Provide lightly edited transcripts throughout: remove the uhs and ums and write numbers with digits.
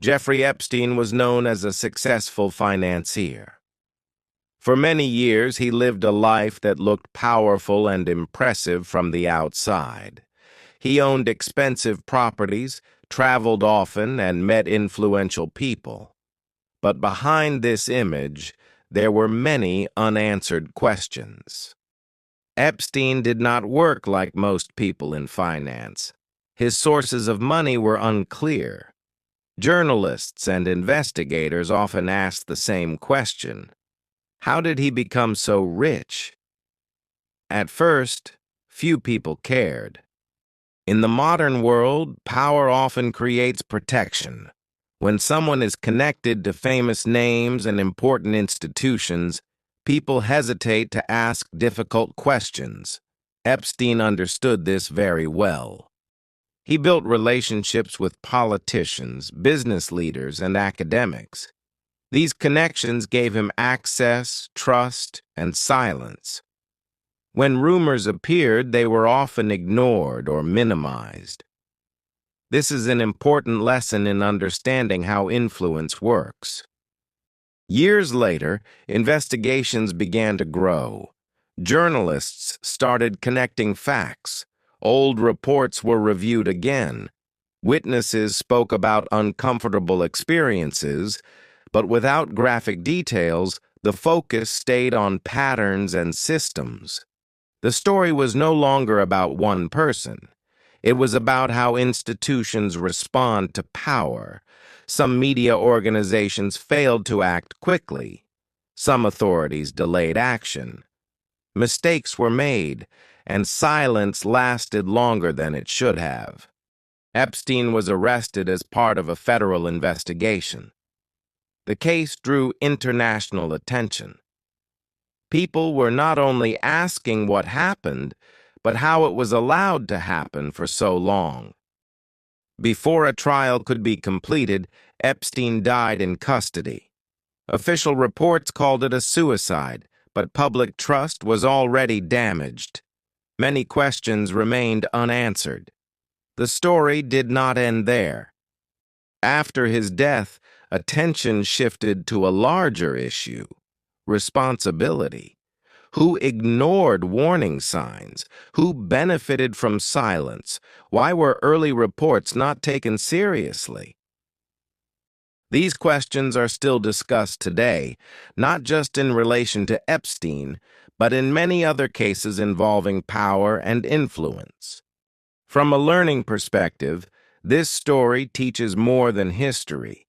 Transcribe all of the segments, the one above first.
Jeffrey Epstein was known as a successful financier. For many years, he lived a life that looked powerful and impressive from the outside. He owned expensive properties, traveled often, and met influential people. But behind this image, there were many unanswered questions. Epstein did not work like most people in finance. His sources of money were unclear. Journalists and investigators often asked the same question: how did he become so rich? At first, few people cared. In the modern world, power often creates protection. When someone is connected to famous names and important institutions, people hesitate to ask difficult questions. Epstein understood this very well. He built relationships with politicians, business leaders, and academics. These connections gave him access, trust, and silence. When rumors appeared, they were often ignored or minimized. This is an important lesson in understanding how influence works. Years later, investigations began to grow. Journalists started connecting facts. Old reports were reviewed again. Witnesses spoke about uncomfortable experiences, but without graphic details, the focus stayed on patterns and systems. The story was no longer about one person. It was about how institutions respond to power. Some media organizations failed to act quickly. Some authorities delayed action. Mistakes were made, and silence lasted longer than it should have. Epstein was arrested as part of a federal investigation. The case drew international attention. People were not only asking what happened, but how it was allowed to happen for so long. Before a trial could be completed, Epstein died in custody. Official reports called it a suicide, but public trust was already damaged. Many questions remained unanswered. The story did not end there. After his death, attention shifted to a larger issue: responsibility. Who ignored warning signs? Who benefited from silence? Why were early reports not taken seriously? These questions are still discussed today, not just in relation to Epstein, but in many other cases involving power and influence. From a learning perspective, this story teaches more than history.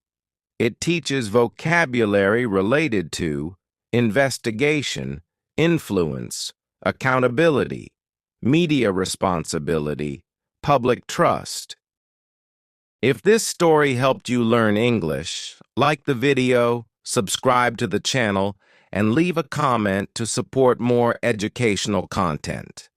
It teaches vocabulary related to investigation, influence, accountability, media responsibility, public trust. If this story helped you learn English, like the video, subscribe to the channel, and leave a comment to support more educational content.